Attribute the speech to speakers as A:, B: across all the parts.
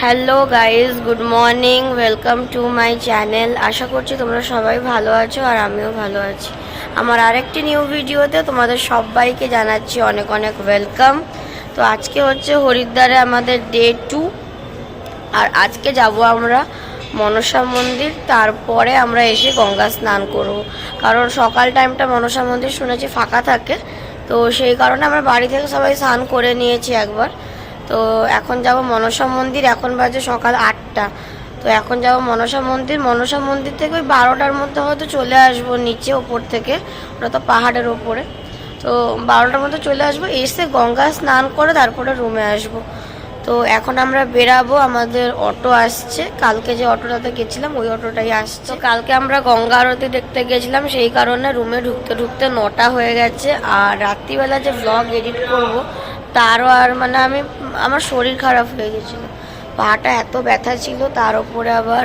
A: Hello guys, good morning, welcome to my channel. আশা করছি তোমরা সবাই ভালো আছো আর আমিও ভালো আছি। আমার আরেকটি নিউ ভিডিওতে তোমাদের সবাইকে জানাচ্ছি অনেক অনেক ওয়েলকাম। তো আজকে হচ্ছে হরিদ্বারে আমাদের ডে 2, আর আজকে যাব আমরা মনসা মন্দির। তারপরে আমরা এসে গঙ্গা স্নান করব, কারণ সকাল টাইমটা মনসা মন্দির শুনেছি ফাঁকা থাকে। তো সেই কারণে আমরা বাড়ি থেকে সবাই স্নান করে নিয়েছি একবার। তো এখন যাব মনসা মন্দির। এখন বাজে সকাল 8টা। তো এখন যাব মনসা মন্দির। মনসা মন্দির থেকে ওই 12টার মধ্যে হয়তো চলে আসবো নিচে, ওপর থেকে, ওটা তো পাহাড়ের ওপরে। তো 12টার মধ্যে চলে আসবো, এসে গঙ্গা স্নান করে তারপরে রুমে আসবো। তো এখন আমরা বেরাবো, আমাদের অটো আসছে। কালকে যে অটোটাতে গেছিলাম ওই অটোটাই আসছে। তো কালকে আমরা গঙ্গা আরতি দেখতে গেছিলাম, সেই কারণে রুমে ঢুকতে ঢুকতে 9টা হয়ে গেছে। আর রাত্রিবেলা যে ব্লগ এডিট করব তারও আর আমার শরীর খারাপ হয়ে গেছিলো, পাটা এত ব্যথা ছিল, তার উপরে আবার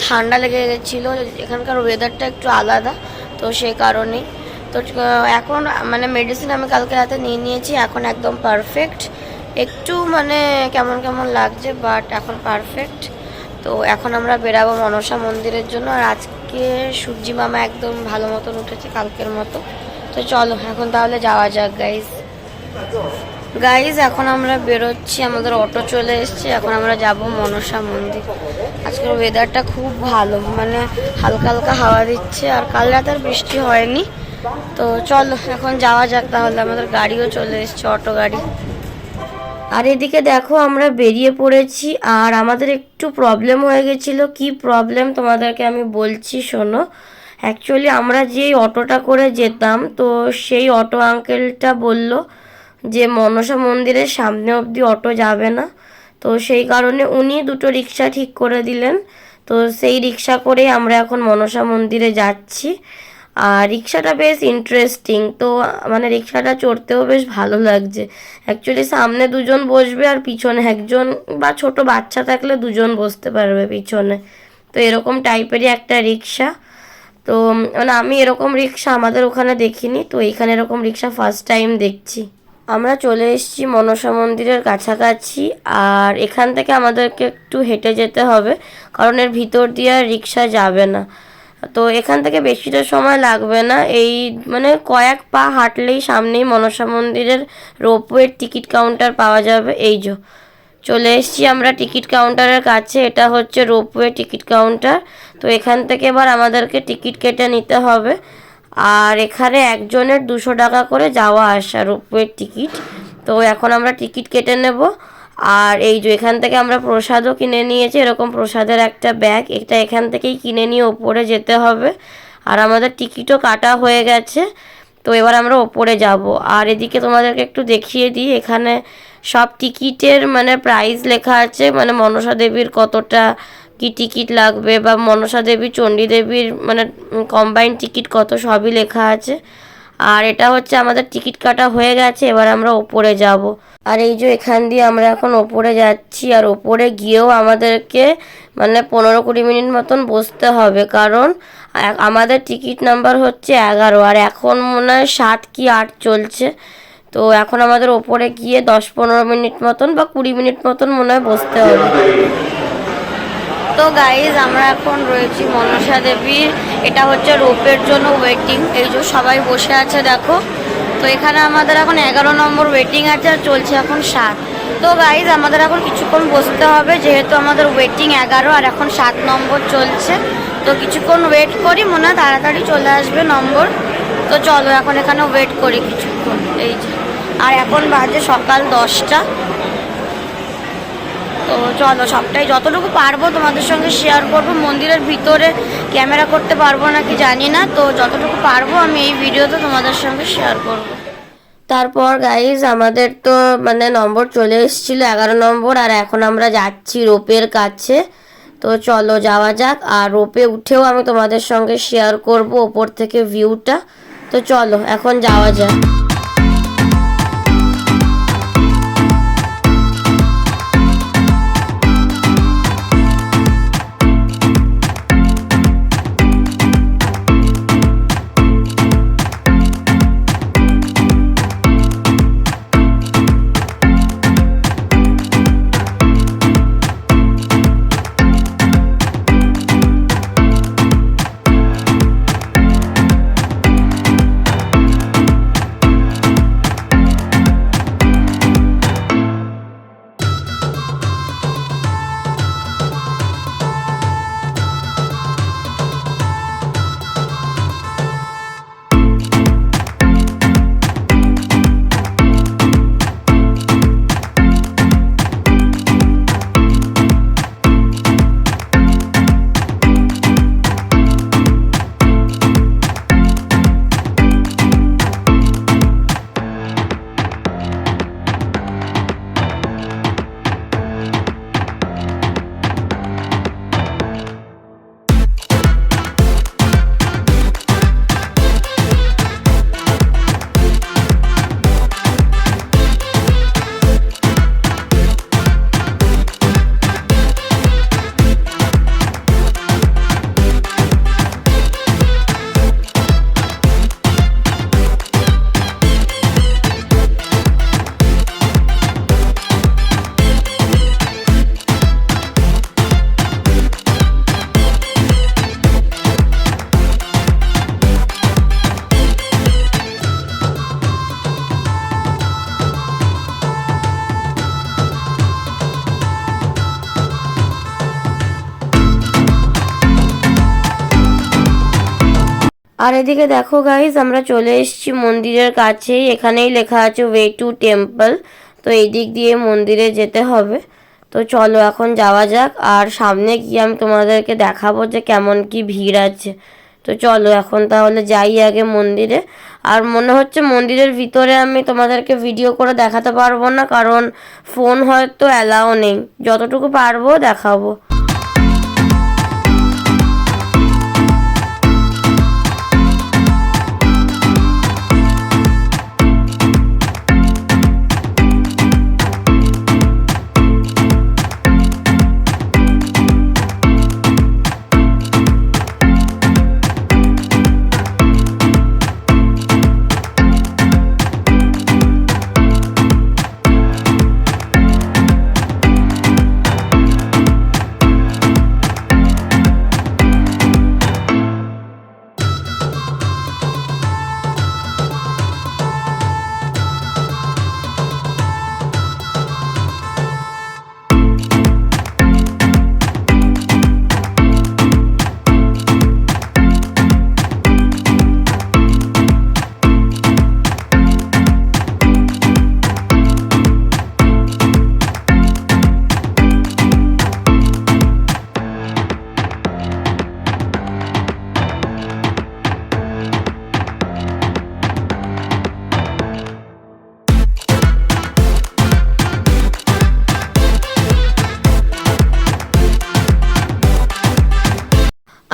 A: ঠান্ডা লেগে গেছিলো। এখানকার ওয়েদারটা একটু আলাদা, তো সেই কারণেই। তো এখন মেডিসিন আমি কালকে রাতে নিয়ে নিয়েছি, এখন একদম পারফেক্ট। একটু কেমন কেমন লাগছে, বাট এখন পারফেক্ট। তো এখন আমরা বেরাবো মনসা মন্দিরের জন্য। আর আজকে সূর্যি মামা একদম ভালো মতন উঠেছে, কালকের মতো। তো চলো এখন তাহলে যাওয়া যাক গাইজ। এখন আমরা বেরোচ্ছি, আমাদের অটো চলে এসছে। এখন আমরা যাব মনসা মন্দির। আজকের ওয়েদারটা খুব ভালো, হালকা হালকা হাওয়া দিচ্ছে, আর কাল রাতে আর বৃষ্টি হয়নি। তো চলো এখন যাওয়া যাক তাহলে। আমাদের গাড়িও চলে এসছে, অটো গাড়ি। আর এদিকে দেখো আমরা বেরিয়ে পড়েছি। আর আমাদের একটু প্রবলেম হয়ে গেছিলো। কি প্রবলেম তোমাদেরকে আমি বলছি, শোনো। অ্যাকচুয়ালি আমরা যেই অটোটা করে যেতাম, তো সেই অটো আঙ্কেলটা বলল যে মনসা মন্দিরের সামনে অবধি অটো যাবে না। তো সেই কারণে উনি দুটো রিক্সা ঠিক করে দিলেন। তো সেই রিক্সা করেই আমরা এখন মনসা মন্দিরে যাচ্ছি। আর রিক্সাটা বেশ ইন্টারেস্টিং, তো রিক্সাটা চড়তেও বেশ ভালো লাগছে। অ্যাকচুয়ালি সামনে দুজন বসবে আর পিছনে একজন, বা ছোট বাচ্চা থাকলে দুজন বসতে পারবে পিছনে। তো এরকম টাইপেরই একটা রিক্সা। তো আমি এরকম রিক্সা আমাদের ওখানে দেখিনি, তো এইখানে এরকম রিক্সা ফার্স্ট টাইম দেখছি। আমরা চলে এসেছি মনসা মন্দিরের কাছাকাছি। আর এখান থেকে আমাদেরকে একটু হেঁটে যেতে হবে, কারণ এর ভিতর দিয়ে আর রিক্সা যাবে না। তো এখান থেকে বেশিটা সময় লাগবে না, এই কয়েক পা হাঁটলেই সামনেই মনসা মন্দিরের রোপওয়ের টিকিট কাউন্টার পাওয়া যাবে। এই যে চলে এসেছি আমরা টিকিট কাউন্টারের কাছে। এটা হচ্ছে রোপওয়ে টিকিট কাউন্টার। তো এখান থেকে এবার আমাদেরকে টিকিট কেটে নিতে হবে। আর এখানে একজনের 200 টাকা করে যাওয়া আসা রোপওয়ের টিকিট। তো এখন আমরা টিকিট কেটে নেব। আর এই যে এখান থেকে আমরা প্রসাদও কিনে নিয়েছি, এরকম প্রসাদের একটা ব্যাগ, এটা এখান থেকেই কিনে নিয়ে ওপরে যেতে হবে। আর আমাদের টিকিটও কাটা হয়ে গেছে। তো এবার আমরা ওপরে যাব। আর এদিকে তোমাদেরকে একটু দেখিয়ে দিই, এখানে সব টিকিটের প্রাইস লেখা আছে, মনসা দেবীর কতটা কি টিকিট লাগবে, বা মনসা দেবী চণ্ডী দেবীর কম্বাইন্ড টিকিট কত, সবই লেখা আছে। আর এটা হচ্ছে আমাদের টিকিট কাটা হয়ে গেছে, এবার আমরা ওপরে যাব। আর এই যে এখান দিয়ে আমরা এখন ওপরে যাচ্ছি। আর ওপরে গিয়েও আমাদেরকে 15-20 মিনিট মতন বসতে হবে, কারণ আমাদের টিকিট নাম্বার হচ্ছে 11, আর এখন মনে হয় 7 কি 8 চলছে। তো এখন আমাদের ওপরে গিয়ে 10-15 মিনিট মতন বা 20 মিনিট মতন মনে হয় বসতে হবে। তো গাইজ আমরা এখন রয়েছি মনসা দেবীর, এটা হচ্ছে রোপের জন্য ওয়েটিং। এই যে সবাই বসে আছে দেখো। তো এখানে আমাদের এখন 11 নম্বর ওয়েটিং আছে, আর চলছে এখন 7। তো গাইজ আমাদের এখন কিছুক্ষণ বসতে হবে, যেহেতু আমাদের ওয়েটিং 11 আর এখন 7 নম্বর চলছে। তো কিছুক্ষণ ওয়েট করি, মনে হয় তাড়াতাড়ি চলে আসবে নম্বর। তো চলো এখন এখানে ওয়েট করি কিছুক্ষণ। এই যে, আর এখন বাজে সকাল 10টা। তো চলো সবটাই যতটুকু পারবো তোমাদের সঙ্গে শেয়ার করব। মন্দিরের ভিতরে ক্যামেরা করতে পারবো নাকি জানি না, তো যতটুকু পারবো আমি এই ভিডিওতে তোমাদের সঙ্গে শেয়ার করব। তারপর গাইজ আমাদের তো নম্বর চলে এসেছিলো 11 নম্বর, আর এখন আমরা যাচ্ছি রোপের কাছে। তো চলো যাওয়া যাক। আর রোপে উঠেও আমি তোমাদের সঙ্গে শেয়ার করব ওপর থেকে ভিউটা। তো চলো এখন যাওয়া যাক। আর এদিকে দেখো গাইজ, আমরা চলে এসেছি মন্দিরের কাছেই। এখানেই লেখা আছে ওয়ে টু টেম্পল। তো এই দিক দিয়ে মন্দিরে যেতে হবে। তো চলো এখন যাওয়া যাক, আর সামনে গিয়ে আমি তোমাদেরকে দেখাবো যে কেমন কি ভিড় আছে। তো চলো এখন তাহলে যাই আগে মন্দিরে। আর মনে হচ্ছে মন্দিরের ভিতরে আমি তোমাদেরকে ভিডিও করে দেখাতে পারবো না, কারণ ফোন হয়তো অ্যালাও নেই। যতটুকু পারবো দেখাবো।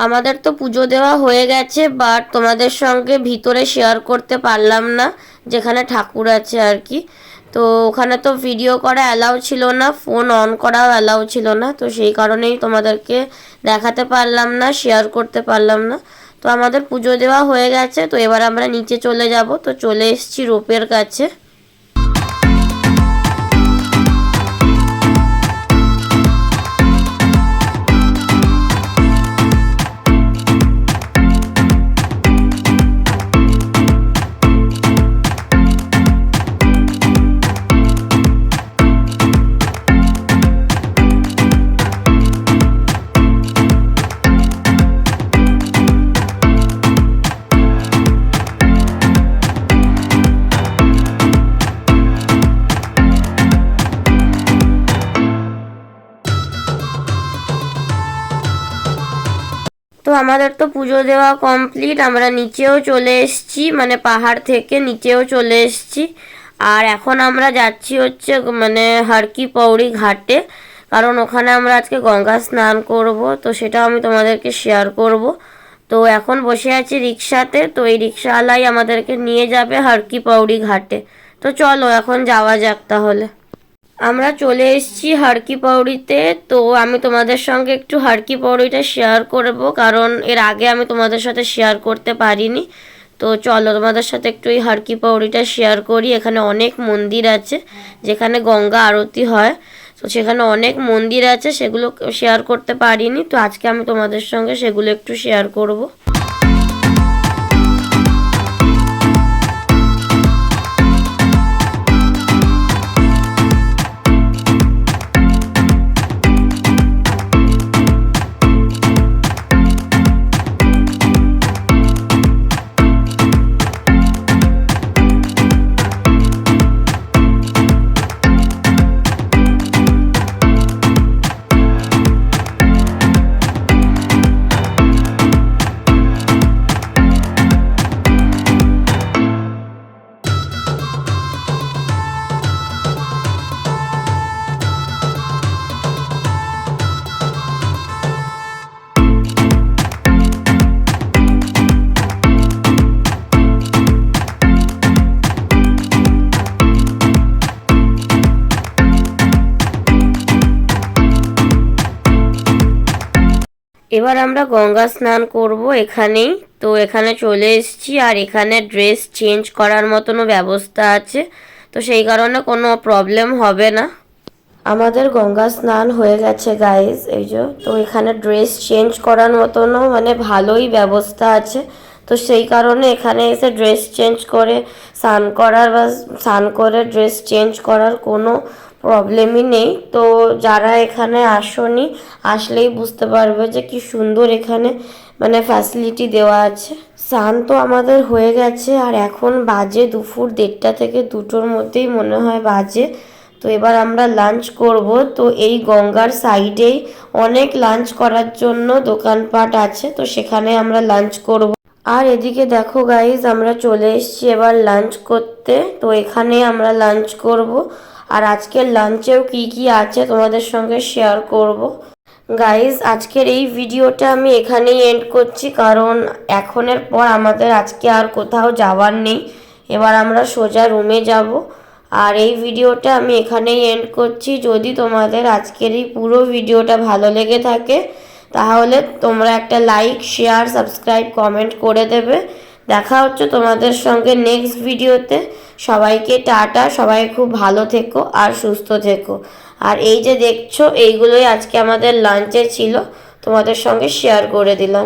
A: আমাদের তো পুজো দেওয়া হয়ে গেছে, বাট তোমাদের সঙ্গে ভিতরে শেয়ার করতে পারলাম না, যেখানে ঠাকুর আছে আর কি। তো ওখানে তো ভিডিও করা অ্যালাউ ছিল না, ফোন অন করাও অ্যালাউ ছিল না। তো সেই কারণেই তোমাদেরকে দেখাতে পারলাম না, শেয়ার করতে পারলাম না। তো আমাদের পুজো দেওয়া হয়ে গেছে, তো এবার আমরা নিচে চলে যাব। তো চলে এসেছি রোপের কাছে। তো আমাদের তো পুজো দেওয়া কমপ্লিট, আমরা নিচেও চলে এসেছি, মানে পাহাড় থেকে নিচেও চলে এসেছি। আর এখন আমরা যাচ্ছি হচ্ছে মানে হরকি পৌড়ি ঘাটে, কারণ ওখানে আমরা আজকে গঙ্গা স্নান করব। তো সেটাও আমি তোমাদেরকে শেয়ার করব। তো এখন বসে আছি রিক্সাতে, তো এই রিক্সাওয়ালাই আমাদেরকে নিয়ে যাবে হরকি পৌড়ি ঘাটে। তো চলো এখন যাওয়া যাক তাহলে। আমরা চলে এসেছি হরকি পৌড়িতে। তো আমি তোমাদের সঙ্গে একটু হরকি পৌড়িটা শেয়ার করব, কারণ এর আগে আমি তোমাদের সাথে শেয়ার করতে পারিনি। তো চলো তোমাদের সাথে একটু এই হরকি পৌড়িটা শেয়ার করি। এখানে অনেক মন্দির আছে, যেখানে গঙ্গা আরতি হয়। তো সেখানে অনেক মন্দির আছে, সেগুলো শেয়ার করতে পারিনি। তো আজকে আমি তোমাদের সঙ্গে সেগুলো একটু শেয়ার করব। এবার আমরা গঙ্গা স্নান করব এখানেই। তো এখানে চলে এসেছি, আর এখানে ড্রেস চেঞ্জ করার মতনও ব্যবস্থা আছে। তো সেই কারণে কোনো প্রবলেম হবে না। আমাদের গঙ্গা স্নান হয়ে গেছে গাইজ, এই যে। তো এখানে ড্রেস চেঞ্জ করার মতনও মানে ভালোই ব্যবস্থা আছে। তো সেই কারণে এখানে এসে ড্রেস চেঞ্জ করে স্নান করার বা স্নান করে ড্রেস চেঞ্জ করার কোনো প্রবলেমই নেই। তো যারা এখানে আসোনি, আসলেই বুঝতে পারবে যে কি সুন্দর এখানে মানে ফ্যাসিলিটি দেওয়া আছে। স্নান তো আমাদের হয়ে গেছে আর এখন বাজে দুপুর 1:30 থেকে 2টোর মধ্যেই মনে হয় বাজে। তো এবার আমরা লাঞ্চ করব। তো এই গঙ্গার সাইডেই অনেক লাঞ্চ করার জন্য দোকানপাট আছে, তো সেখানে আমরা লাঞ্চ করব। আর এদিকে দেখো গাইজ, আমরা চলে এসেছি এবার লাঞ্চ করতে। তো এখানে আমরা লাঞ্চ করব আর আজকের লাঞ্চেও কি কি আছে তোমাদের সঙ্গে শেয়ার করব। গাইজ, আজকের এই ভিডিওটা আমি এখানেই এন্ড করছি, কারণ এখনের পর আমাদের আজকে আর কোথাও যাওয়ার নেই। এবার আমরা সোজা রুমে যাব। আর এই ভিডিওটা আমি এখানেই এন্ড করছি। যদি তোমাদের আজকের এই পুরো ভিডিওটা ভালো লেগে থাকে তাহলে তোমরা একটা লাইক, শেয়ার, সাবস্ক্রাইব, কমেন্ট করে দেবে। দেখা হচ্ছে তোমাদের সঙ্গে নেক্সট ভিডিওতে। সবাইকে টাটা, সবাই খুব ভালো থেকো আর সুস্থ থেকো। আর এই যে দেখছো, এইগুলোই আজকে আমাদের লাঞ্চে ছিল, তোমাদের সঙ্গে শেয়ার করে দিলাম।